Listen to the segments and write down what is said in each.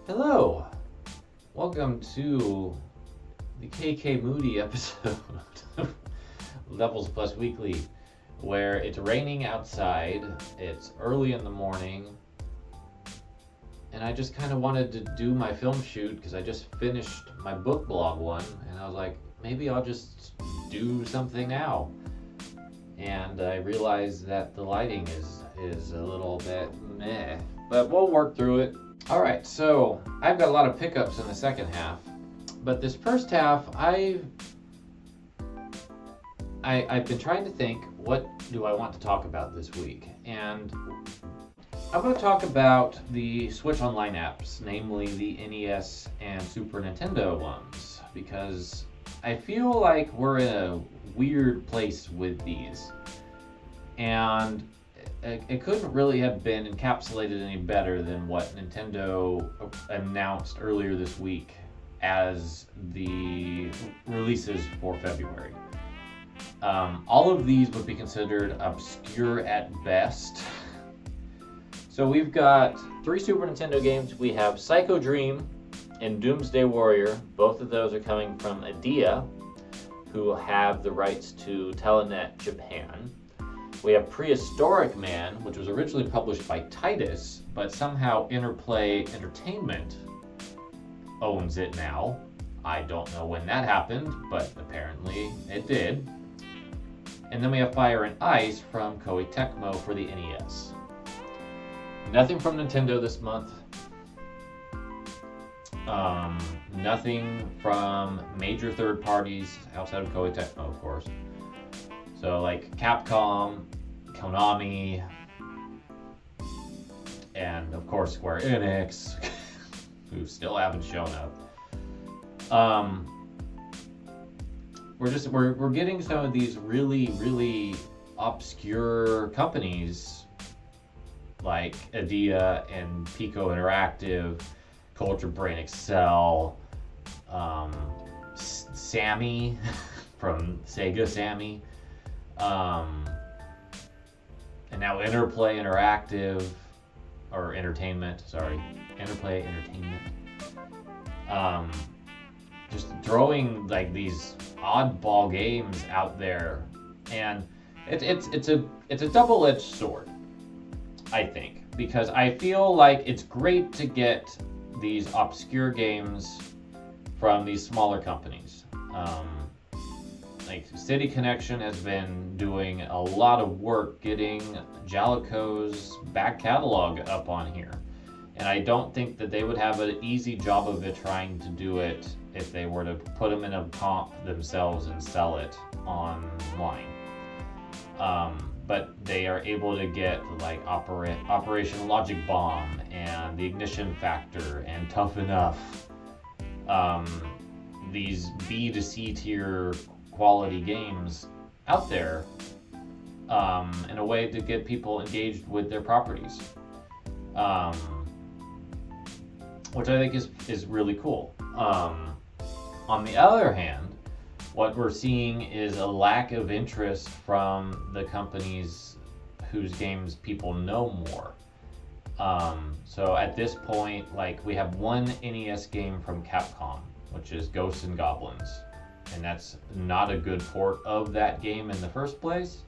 Hello, welcome to the KK Moody episode of Levels Plus Weekly, where it's raining outside, it's early in the morning, and I just kind of wanted to do my film shoot because I just finished my book blog one, and I was like, maybe I'll just do something now. And I realized that the lighting is a little bit meh, but we'll work through it. Alright, so I've got a lot of pickups in the second half, but this first half, I've been trying to think, what do I want to talk about this week? And I'm going to talk about the Switch Online apps, namely the NES and Super Nintendo ones, because I feel like we're in a weird place with these. And it couldn't really have been encapsulated any better than what Nintendo announced earlier this week as the releases for February. All of these would be considered obscure at best. So we've got 3 Super Nintendo games. We have Psycho Dream and Doomsday Warrior. Both of those are coming from Adia, who have the rights to Telenet Japan. We have Prehistoric Man, which was originally published by Titus, but somehow Interplay Entertainment owns it now. I don't know when that happened, but apparently it did. And then we have Fire and Ice from Koei Tecmo for the NES. Nothing from Nintendo this month. Nothing from major third parties outside of Koei Tecmo, of course. So like Capcom, Konami, and of course Square Enix, who still haven't shown up. We're getting some of these really obscure companies like Adia and Pico Interactive, Culture Brain Excel, Sammy from Sega Sammy. And now Interplay Entertainment. Just throwing like these oddball games out there, and it's a double-edged sword, I think, because I feel like it's great to get these obscure games from these smaller companies. Like City Connection has been doing a lot of work getting Jalico's back catalog up on here. And I don't think that they would have an easy job of it trying to do it if they were to put them in a comp themselves and sell it online. But they are able to get like Operation Logic Bomb and The Ignition Factor and Tough Enough. These B to C tier quality games out there in a way to get people engaged with their properties, which I think is really cool. On the other hand, what we're seeing is a lack of interest from the companies whose games people know more. So at this point, like, we have one NES game from Capcom, which is Ghosts and Goblins. And that's not a good port of that game in the first place.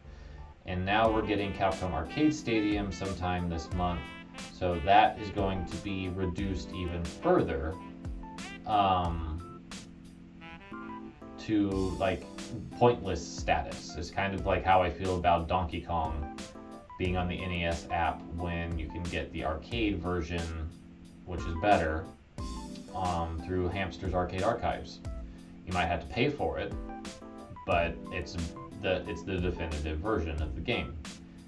And now we're getting Capcom Arcade Stadium sometime this month. So that is going to be reduced even further to like pointless status. It's kind of like how I feel about Donkey Kong being on the NES app when you can get the arcade version, which is better, through Hamster's Arcade Archives. You might have to pay for it, but it's the definitive version of the game.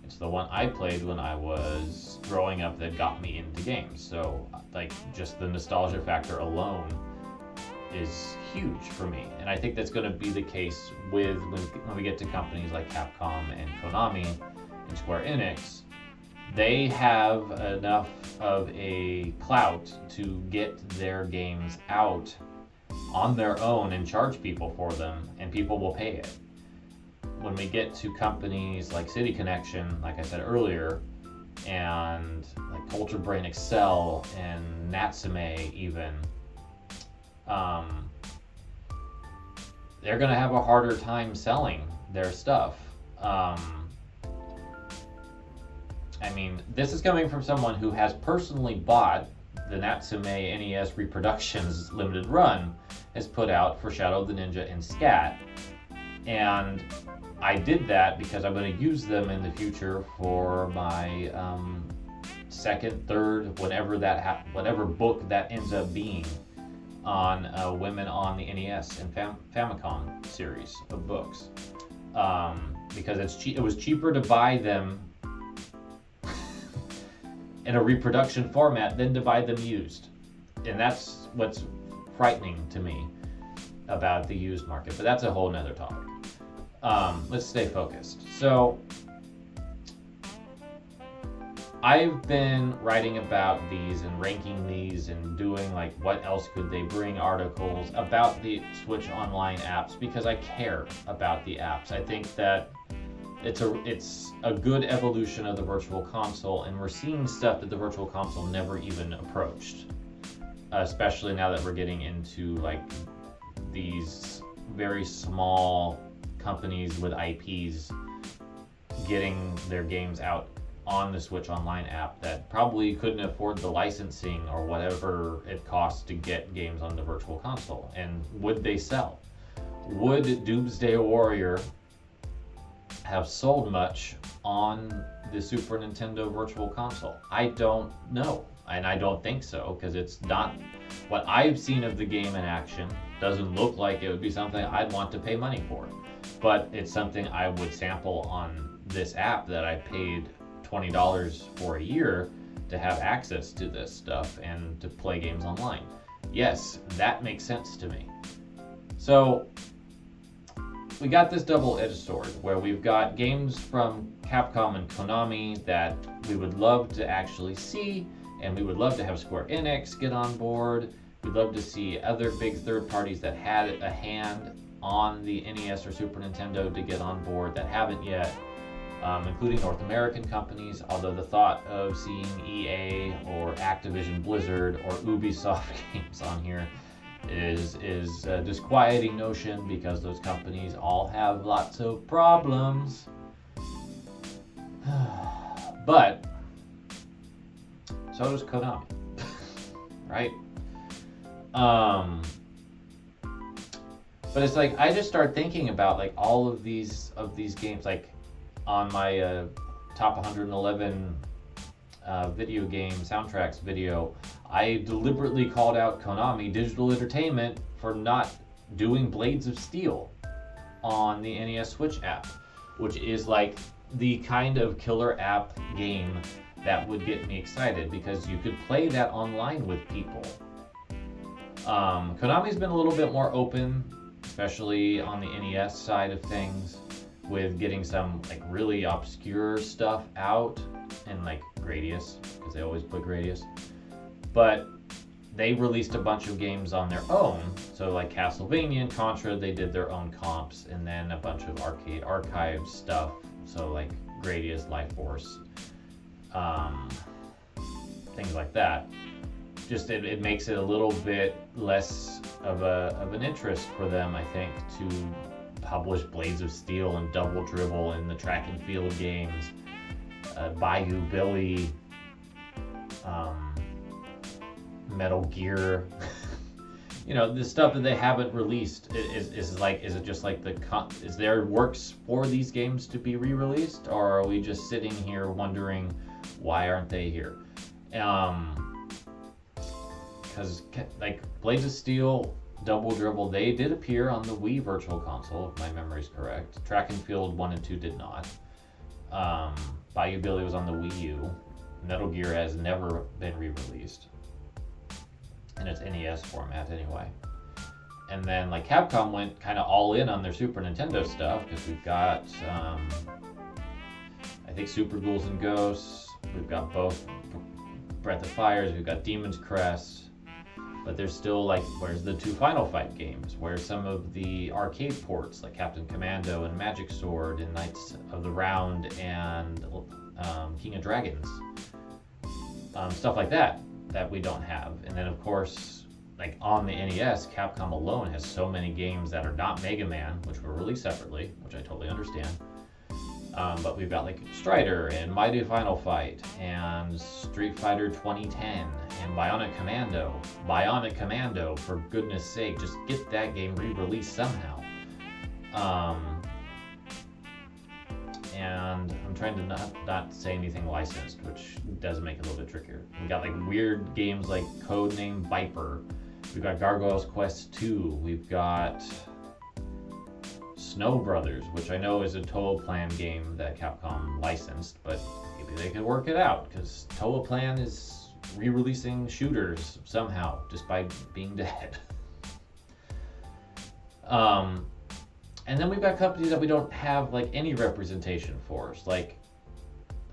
It's the one I played when I was growing up that got me into games. So like just the nostalgia factor alone is huge for me. And I think that's going to be the case with when we get to companies like Capcom and Konami and Square Enix. They have enough of a clout to get their games out on their own and charge people for them, and people will pay it. When we get to companies like City Connection, like I said earlier, and like Ultra Brain Excel and Natsume even, they're going to have a harder time selling their stuff. I mean, this is coming from someone who has personally bought the Natsume NES Reproductions limited run has put out for Shadow of the Ninja and Scat. And I did that because I'm going to use them in the future for my second, third, whatever book that ends up being on Women on the NES and Famicom series of books. Because it was cheaper to buy them in a reproduction format than to buy them used. And that's what's frightening to me about the used market, but that's a whole nother topic. Let's stay focused. So I've been writing about these and ranking these and doing like what else could they bring articles about the Switch Online apps because I care about the apps. I think that it's a good evolution of the Virtual Console, and we're seeing stuff that the Virtual Console never even approached, especially now that we're getting into like these very small companies with IPs getting their games out on the Switch Online app that probably couldn't afford the licensing or whatever it costs to get games on the Virtual Console. And would they sell? Would Doomsday Warrior have sold much on the Super Nintendo Virtual Console? I don't know, and I don't think so, because it's not what I've seen of the game in action. Doesn't look like it would be something I'd want to pay money for, but it's something I would sample on this app that I paid $20 for a year to have access to this stuff and to play games online. Yes, that makes sense to me. So we got this double-edged sword where we've got games from Capcom and Konami that we would love to actually see, and we would love to have Square Enix get on board. We'd love to see other big third parties that had a hand on the NES or Super Nintendo to get on board that haven't yet, including North American companies, although the thought of seeing EA or Activision Blizzard or Ubisoft games on here is a disquieting notion because those companies all have lots of problems. But so does Konami, right? But it's like I just start thinking about like all of these games, like on my top 111 video game soundtracks video, I deliberately called out Konami Digital Entertainment for not doing Blades of Steel on the NES Switch app, which is like the kind of killer app game that would get me excited because you could play that online with people. Konami's been a little bit more open, especially on the NES side of things, with getting some like really obscure stuff out, and like Gradius, because they always put Gradius. But they released a bunch of games on their own, so like Castlevania and Contra, they did their own comps, and then a bunch of arcade archive stuff, so like Gradius, Life Force, things like that. Just it makes it a little bit less of an interest for them, I think, to publish Blades of Steel and Double Dribble in the track and field games, Bayou Billy, Metal Gear. You know, the stuff that they haven't released is it just like is there works for these games to be re-released, or are we just sitting here wondering why aren't they here? Because like Blades of Steel, Double Dribble, they did appear on the Wii Virtual Console, if my memory is correct. Track and Field 1 and 2 did not. Bayou Billy was on the Wii U. Metal Gear has never been re-released in its NES format anyway. And then like Capcom went kind of all in on their Super Nintendo stuff, because we've got I think Super Ghouls and Ghosts, we've got both Breath of Fires, we've got Demon's Crest. But there's still like, where's the two Final Fight games? Where's some of the arcade ports like Captain Commando and Magic Sword and Knights of the Round and King of Dragons? stuff like that we don't have. And then of course, like on the NES, Capcom alone has so many games that are not Mega Man, which were released separately, which I totally understand. But we've got like Strider and Mighty Final Fight and Street Fighter 2010 and Bionic Commando. Bionic Commando, for goodness sake, just get that game re-released somehow. And I'm trying to not say anything licensed, which does make it a little bit trickier. We got like weird games like Codename Viper. We've got Gargoyle's Quest 2. We've got Snow Brothers, which I know is a Toa Plan game that Capcom licensed, but maybe they could work it out, because Toa Plan is re-releasing shooters somehow, just by being dead. And then we've got companies that we don't have like any representation for. Like,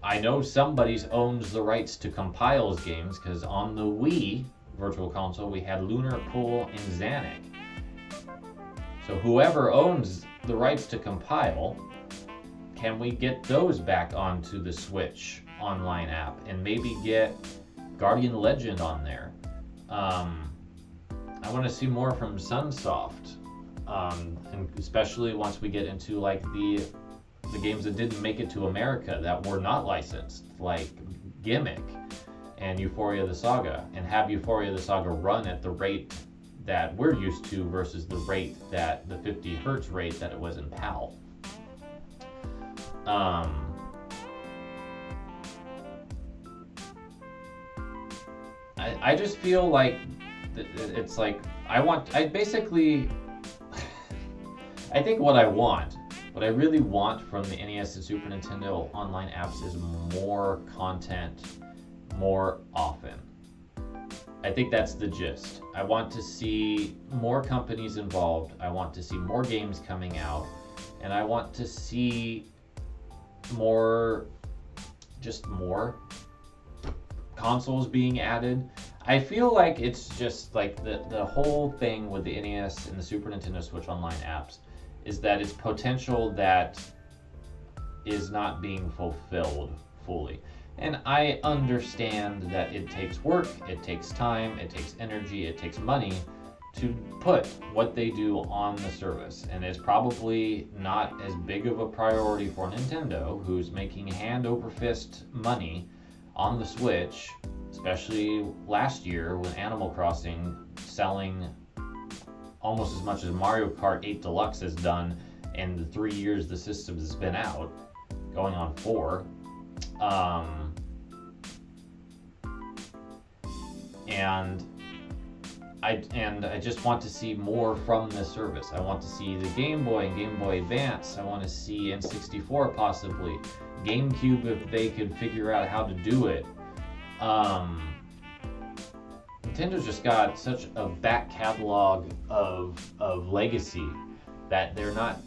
I know somebody owns the rights to Compile's games, because on the Wii Virtual Console we had Lunar Pool and Xanic. So whoever owns the rights to Compile, can we get those back onto the Switch Online app and maybe get Guardian Legend on there? I want to see more from Sunsoft, and especially once we get into like the games that didn't make it to America that were not licensed, like Gimmick and Euphoria the Saga, and have Euphoria the Saga run at the rate that we're used to versus the rate that the 50 hertz rate that it was in PAL. I just feel like it's like I think what I really want from the NES and Super Nintendo online apps is more content more often. I think that's the gist. I want to see more companies involved. I want to see more games coming out. And I want to see more consoles being added. I feel like it's just like the whole thing with the NES and the Super Nintendo Switch Online apps is that it's potential that is not being fulfilled fully. And I understand that it takes work, it takes time, it takes energy, it takes money to put what they do on the service. And it's probably not as big of a priority for Nintendo, who's making hand over fist money on the Switch, especially last year when Animal Crossing selling almost as much as Mario Kart 8 Deluxe has done in the 3 years the system has been out, going on 4. And I just want to see more from this service. I want to see the Game Boy and Game Boy Advance. I want to see N64 possibly. GameCube if they could figure out how to do it. Nintendo's just got such a back catalog of legacy that they're not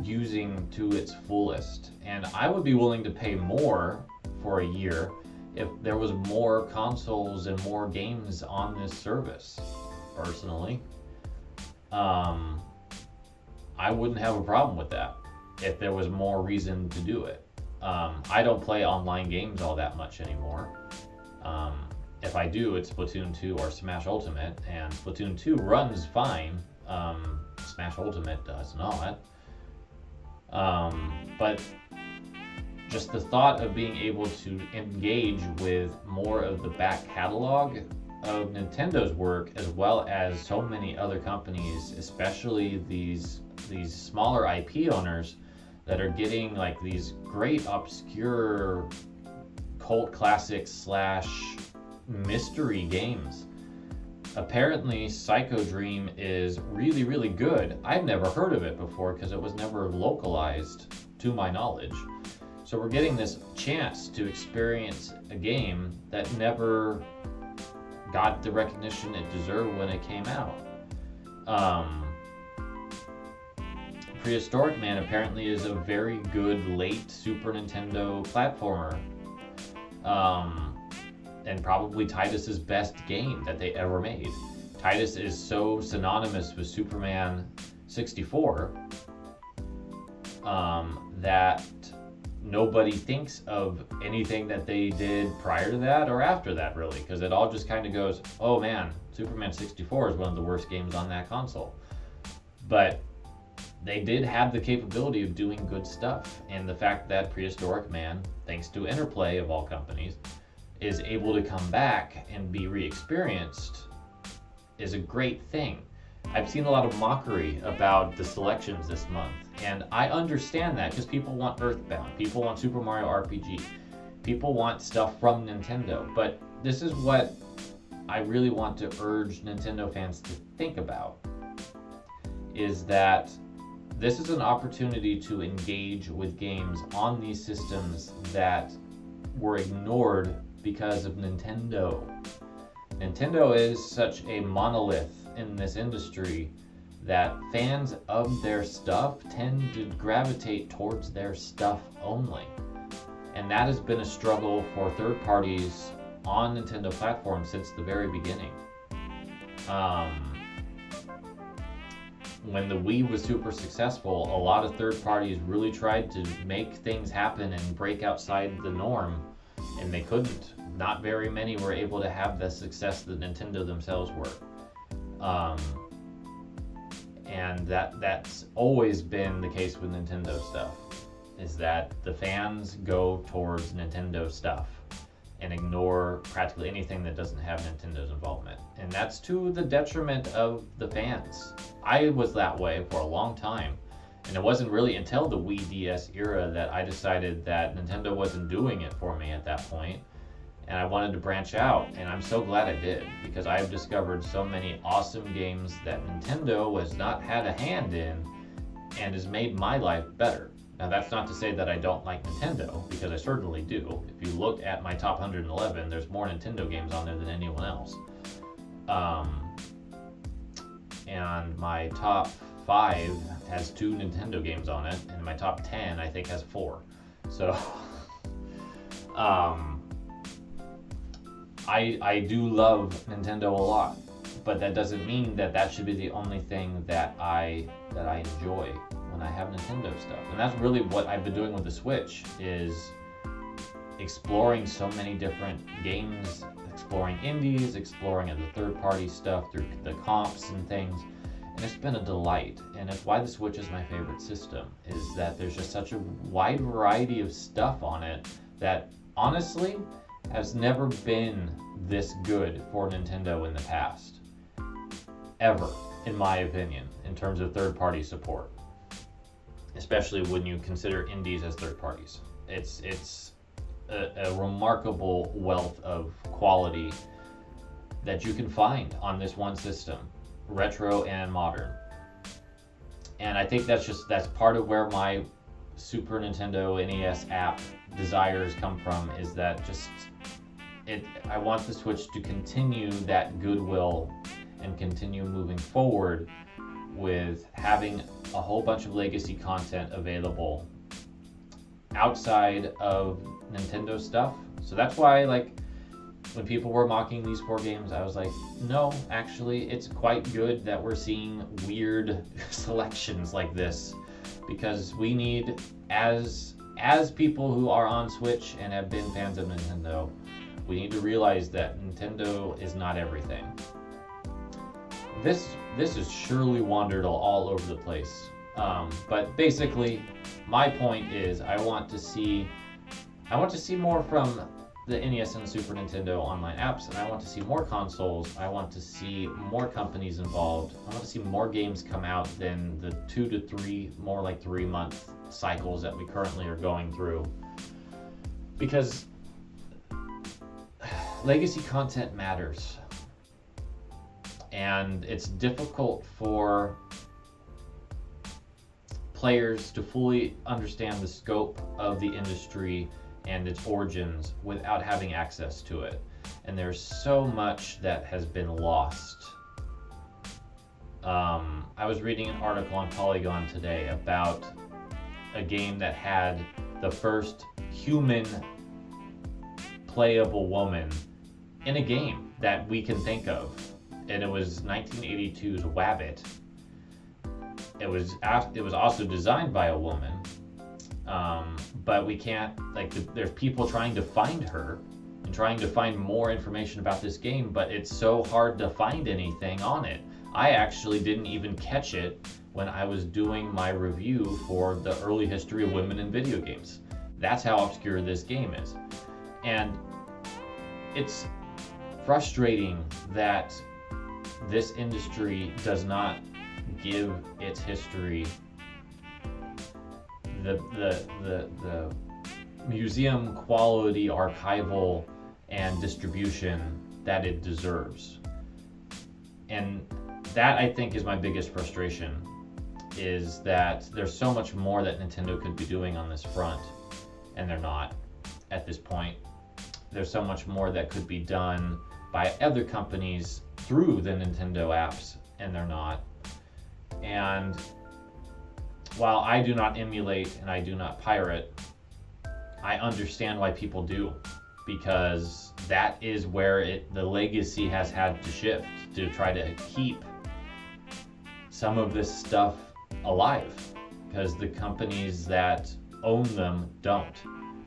using to its fullest. And I would be willing to pay more for a year if there was more consoles and more games on this service, personally. I wouldn't have a problem with that if there was more reason to do it. I don't play online games all that much anymore. If I do, it's Splatoon 2 or Smash Ultimate, and Splatoon 2 runs fine. Smash Ultimate does not. But just the thought of being able to engage with more of the back catalog of Nintendo's work, as well as so many other companies, especially these smaller IP owners that are getting like these great obscure cult classics / mystery games. Apparently Psycho Dream is really, really good. I've never heard of it before because it was never localized to my knowledge. So we're getting this chance to experience a game that never got the recognition it deserved when it came out. Prehistoric Man apparently is a very good late Super Nintendo platformer. And probably Titus's best game that they ever made. Titus is so synonymous with Superman 64 that nobody thinks of anything that they did prior to that or after that, really, because it all just kind of goes, oh man, Superman 64 is one of the worst games on that console. But they did have the capability of doing good stuff, and the fact that Prehistoric Man, thanks to Interplay of all companies, is able to come back and be re-experienced is a great thing. I've seen a lot of mockery about the selections this month, and I understand that because people want Earthbound, people want Super Mario RPG, people want stuff from Nintendo, but this is what I really want to urge Nintendo fans to think about, is that this is an opportunity to engage with games on these systems that were ignored because of Nintendo. Nintendo is such a monolith in this industry that fans of their stuff tend to gravitate towards their stuff only. And that has been a struggle for third parties on Nintendo platforms since the very beginning. When the Wii was super successful, a lot of third parties really tried to make things happen and break outside the norm, and they couldn't. Not very many were able to have the success that Nintendo themselves were. And that's always been the case with Nintendo stuff, is that the fans go towards Nintendo stuff and ignore practically anything that doesn't have Nintendo's involvement. And that's to the detriment of the fans. I was that way for a long time, and it wasn't really until the Wii DS era that I decided that Nintendo wasn't doing it for me at that point, and I wanted to branch out, and I'm so glad I did, because I've discovered so many awesome games that Nintendo has not had a hand in and has made my life better. Now, that's not to say that I don't like Nintendo, because I certainly do. If you look at my top 111, there's more Nintendo games on there than anyone else. And my top 5 has 2 Nintendo games on it, and my top 10, I think, has 4. So, I do love Nintendo a lot, but that doesn't mean that that should be the only thing that I enjoy when I have Nintendo stuff. And that's really what I've been doing with the Switch, is exploring so many different games, exploring indies, exploring the third-party stuff through the comps and things, and it's been a delight. And it's why the Switch is my favorite system, is that there's just such a wide variety of stuff on it that honestly has never been this good for Nintendo in the past. Ever, in my opinion, in terms of third-party support. Especially when you consider indies as third parties. It's a remarkable wealth of quality that you can find on this one system, retro and modern. And I think that's part of where my Super Nintendo NES app desires come from, is that I want the Switch to continue that goodwill and continue moving forward with having a whole bunch of legacy content available outside of Nintendo stuff. So that's why, like, when people were mocking these 4 games, I was like, no, actually, it's quite good that we're seeing weird selections like this, because we need, as people who are on Switch and have been fans of Nintendo, we need to realize that Nintendo is not everything. This has surely wandered all over the place. But basically, my point is I want to see more from the NES and Super Nintendo online apps, and I want to see more consoles. I want to see more companies involved. I want to see more games come out than the 2 to 3, more like 3-month cycles that we currently are going through. Because legacy content matters. And it's difficult for players to fully understand the scope of the industry and its origins without having access to it. And there's so much that has been lost. I was reading an article on Polygon today about a game that had the first human playable woman in a game that we can think of. And it was 1982's Wabbit. It was also designed by a woman, But we can't, like, there's people trying to find her and trying to find more information about this game, but it's so hard to find anything on it. I actually didn't even catch it when I was doing my review for the early history of women in video games. That's how obscure this game is. And it's frustrating that this industry does not give its history the museum quality archival and distribution that it deserves. And that, I think, is my biggest frustration, is that there's so much more that Nintendo could be doing on this front, and they're not at this point. There's so much more that could be done by other companies through the Nintendo apps, and they're not. And while I do not emulate and I do not pirate, I understand why people do, because that is where the legacy has had to shift to try to keep some of this stuff alive, because the companies that own them don't,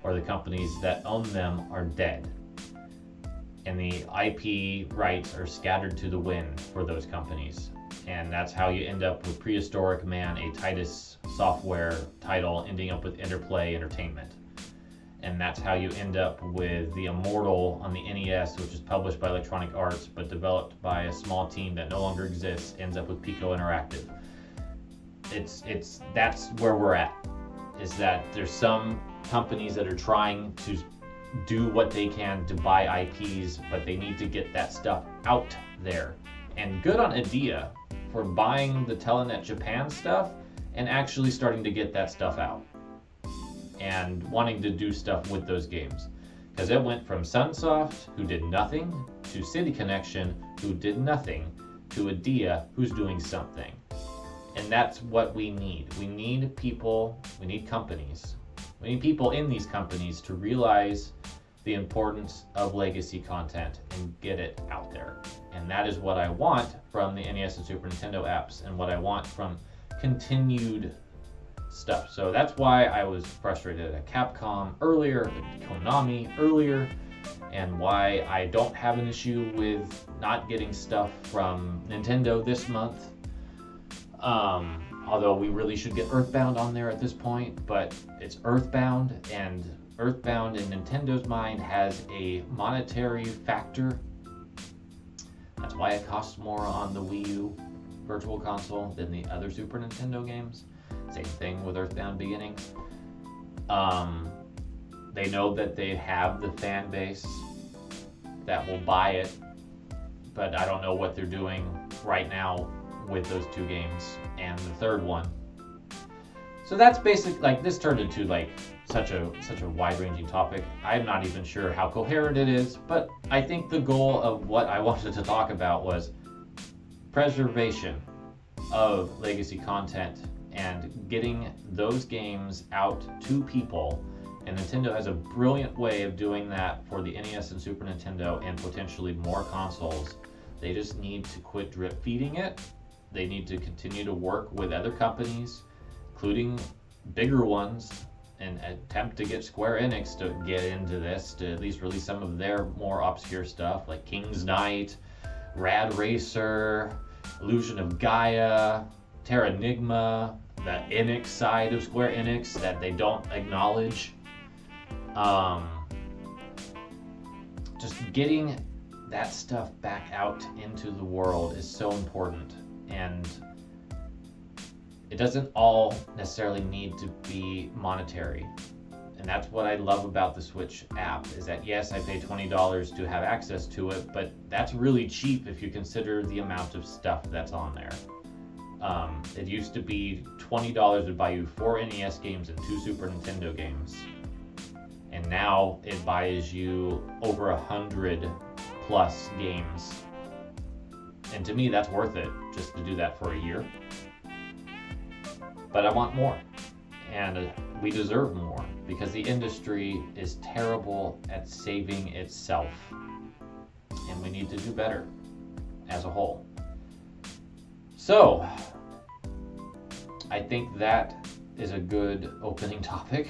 or the companies that own them are dead, and the IP rights are scattered to the wind for those companies. And that's how you end up with Prehistoric Man, a Titus Software title, ending up with Interplay Entertainment. And that's how you end up with The Immortal on the NES, which is published by Electronic Arts but developed by a small team that no longer exists, ends up with Pico Interactive. That's where we're at, is that there's some companies that are trying to do what they can to buy IPs, but they need to get that stuff out there. And good on Adia for buying the Telenet Japan stuff and actually starting to get that stuff out and wanting to do stuff with those games. Because it went from Sunsoft, who did nothing, to City Connection, who did nothing, to Adia, who's doing something. And that's what we need. We need people, we need companies, we need people in these companies to realize the importance of legacy content and get it out there. And that is what I want from the NES and Super Nintendo apps, and what I want from continued stuff. So that's why I was frustrated at Capcom earlier, at Konami earlier, and why I don't have an issue with not getting stuff from Nintendo this month. Although we really should get Earthbound on there at this point, but it's Earthbound, and Earthbound in Nintendo's mind has a monetary factor. That's why it costs more on the Wii U Virtual Console than the other Super Nintendo games. Same thing with Earthbound Beginnings. They know that they have the fan base that will buy it, but I don't know what they're doing right now with those two games and the third one. So that's basic. Like, this turned into like such a wide-ranging topic. I'm not even sure how coherent it is, but I think the goal of what I wanted to talk about was preservation of legacy content and getting those games out to people. And Nintendo has a brilliant way of doing that for the NES and Super Nintendo and potentially more consoles. They just need to quit drip feeding it. They need to continue to work with other companies, including bigger ones, and attempt to get Square Enix to get into this, to at least release some of their more obscure stuff, like King's Knight, Rad Racer, Illusion of Gaia, Terranigma, the Enix side of Square Enix that they don't acknowledge. Just getting that stuff back out into the world is so important. And it doesn't all necessarily need to be monetary. And that's what I love about the Switch app, is that yes, I pay $20 to have access to it, but that's really cheap if you consider the amount of stuff that's on there. It used to be $20 would buy you 4 NES games and 2 Super Nintendo games. And now it buys you over 100 plus games. And to me, that's worth it, just to do that for a year. But I want more, and we deserve more, because the industry is terrible at saving itself, and we need to do better as a whole. So I think that is a good opening topic.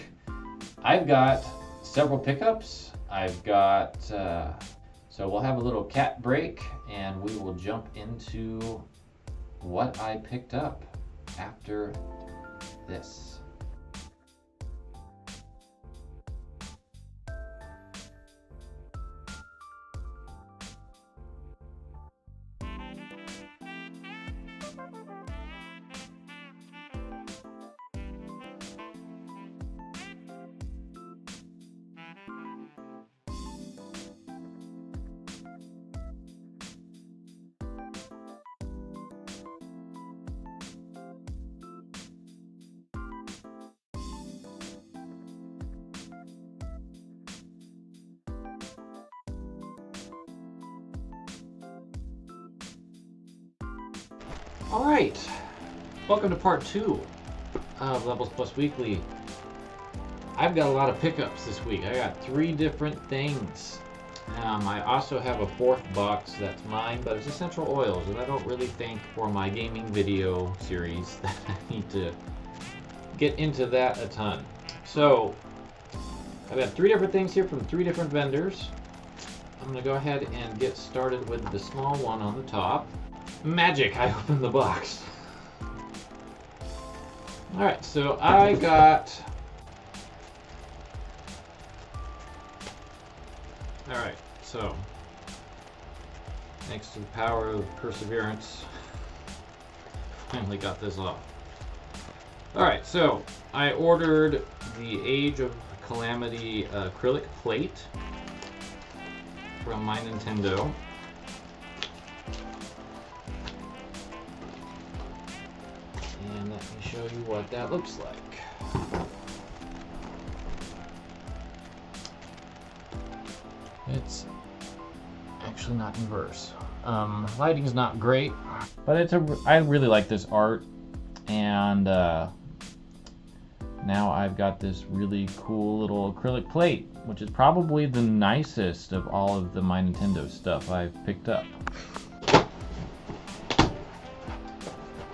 I've got several pickups. I've got, so we'll have a little cat break and we will jump into what I picked up after this. All right, welcome to part 2 of Levels Plus Weekly. I've got a lot of pickups this week. I got 3 different things. I also have a 4th box that's mine, but it's essential oils, and I don't really think for my gaming video series that I need to get into that a ton. So I've got 3 different things here from 3 different vendors. I'm going to go ahead and get started with the small one on the top. Magic! I opened the box. Alright, so I got... Alright, so... thanks to the power of perseverance, finally got this off. Alright, so I ordered the Age of Calamity acrylic plate from my Nintendo. And let me show you what that looks like. It's actually not inverse. Lighting's not great, but I really like this art, and now I've got this really cool little acrylic plate, which is probably the nicest of all of the My Nintendo stuff I've picked up.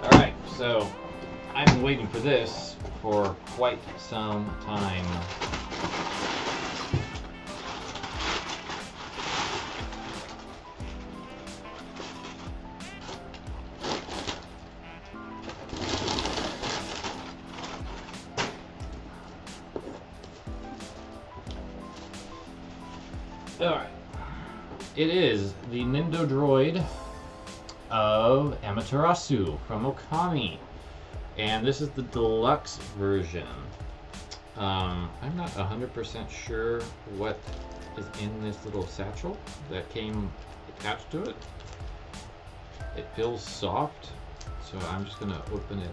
Alright, so I've been waiting for this for quite some time. Alright, it is the Nendoroid of Amaterasu from Okami, and this is the deluxe version. I'm not 100% sure what is in this little satchel that came attached to it. It feels soft, so I'm just going to open it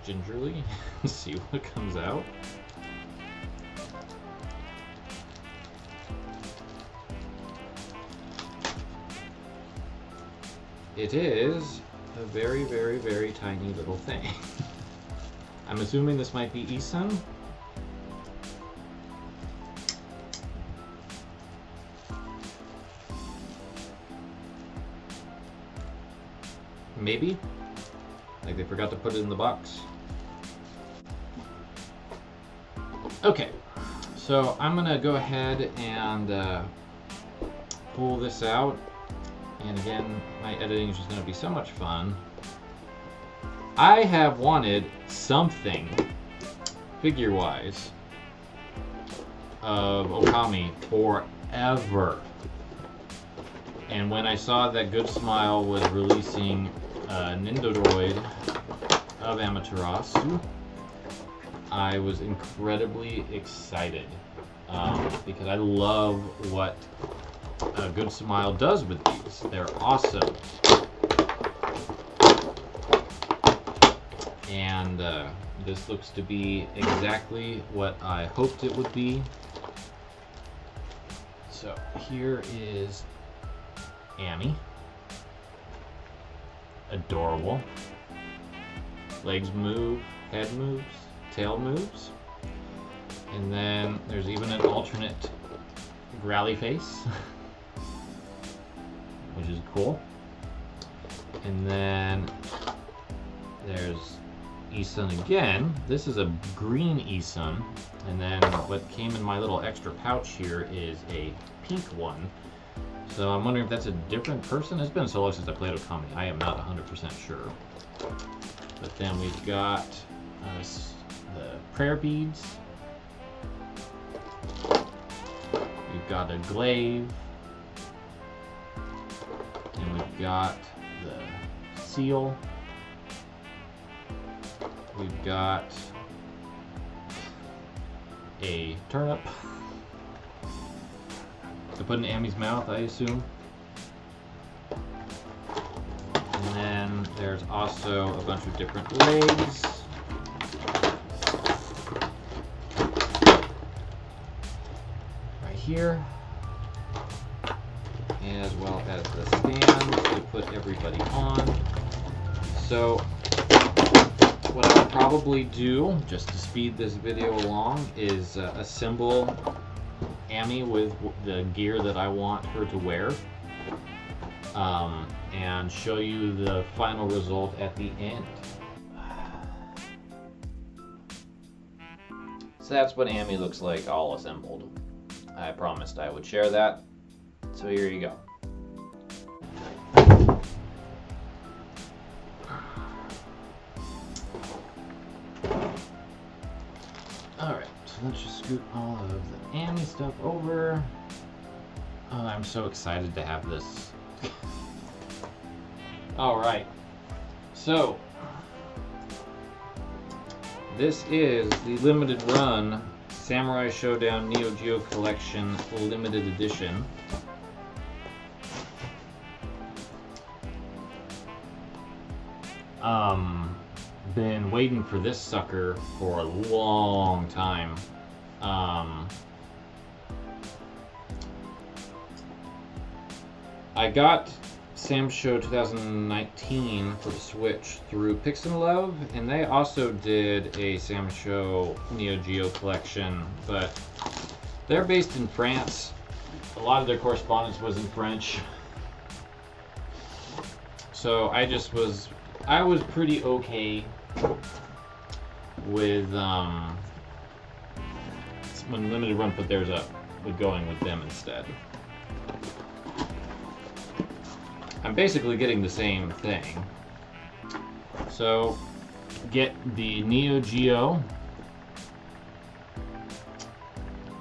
gingerly and see what comes out. It is a very, very, very tiny little thing. I'm assuming this might be eSIM. Maybe. Like they forgot to put it in the box. Okay, so I'm gonna go ahead and pull this out. And again, my editing is just going to be so much fun. I have wanted something, figure-wise, of Okami forever. And when I saw that Good Smile was releasing Nendoroid of Amaterasu, I was incredibly excited. Because I love what Good Smile does with these. They're awesome. And this looks to be exactly what I hoped it would be. So here is Annie. Adorable. Legs move, head moves, tail moves. And then there's even an alternate growly face, which is cool. And then there's Isun again. This is a green Isun, and then what came in my little extra pouch here is a pink one. So I'm wondering if that's a different person. It's been so long since I played Okami. I am not 100% sure. But then we've got the prayer beads. We've got a glaive. And we've got the seal. We've got a turnip to put in Amy's mouth, I assume. And then there's also a bunch of different legs. Right here. As well as the stand to put everybody on. So what I'll probably do, just to speed this video along, is assemble Amy with the gear that I want her to wear, and show you the final result at the end. So that's what Amy looks like all assembled. I promised I would share that, so here you go. Alright, so let's just scoot all of the Amy stuff over. Oh, I'm so excited to have this. Alright, so this is the limited run Samurai Shodown NeoGeo Collection limited edition. Been waiting for this sucker for a long time. I got Sam Show 2019 for the Switch through Pix and Love, and they also did a Sam Show NeoGeo collection, but they're based in France. A lot of their correspondence was in French. So I was pretty okay with when Limited Run put theirs up, with going with them instead. I'm basically getting the same thing. So get the NeoGeo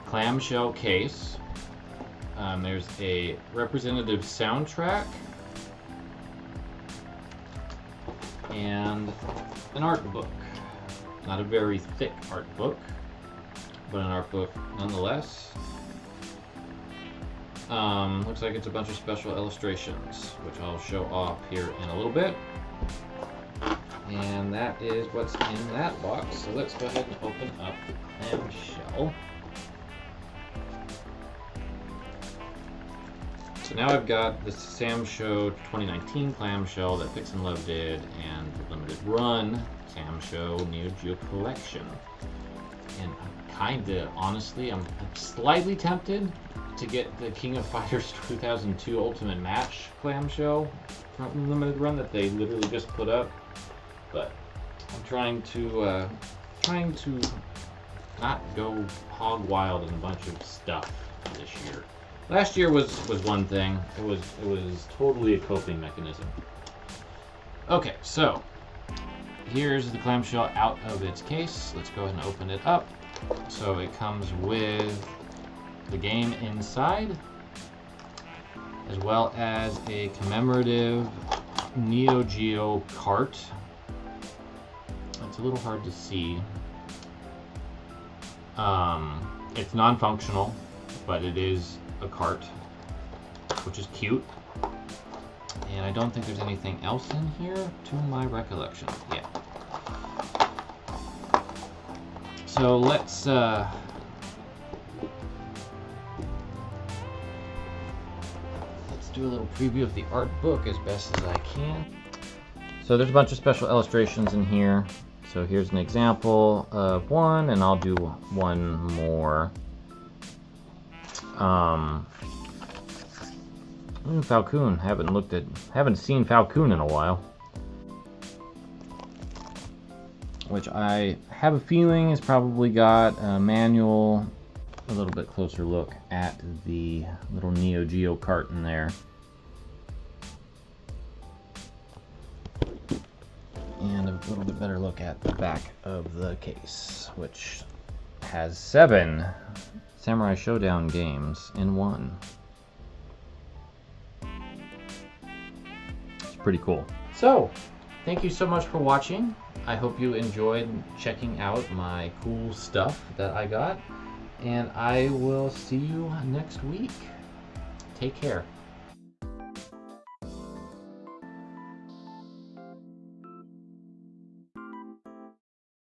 clamshell case. There's a representative soundtrack and an art book. Not a very thick art book, but an art book nonetheless. Looks like it's a bunch of special illustrations, which I'll show off here in a little bit. And that is what's in that box. So let's go ahead and open up the clamshell. So now I've got the Sam Show 2019 clamshell that Pix and Love did, and the limited run Sam Show NeoGeo collection. And honestly, I'm slightly tempted to get the King of Fighters 2002 Ultimate Match clamshell from the limited run that they literally just put up, but I'm trying to not go hog wild in a bunch of stuff this year. Last year was one thing. It was totally a coping mechanism. Okay, so here's the clamshell out of its case. Let's go ahead and open it up. So it comes with the game inside, as well as a commemorative NeoGeo cart. It's a little hard to see. It's non-functional, but it is a cart, which is cute. And I don't think there's anything else in here to my recollection. Yeah. So let's do a little preview of the art book as best as I can. So there's a bunch of special illustrations in here. So here's an example of one, and I'll do one more. Falcon. Haven't seen Falcon in a while. which I have a feeling has probably got a manual, a little bit closer look at the little NeoGeo carton there. And a little bit better look at the back of the case, which has 7 Samurai Shodown games in one. It's pretty cool. So, thank you so much for watching. I hope you enjoyed checking out my cool stuff that I got. And I will see you next week. Take care.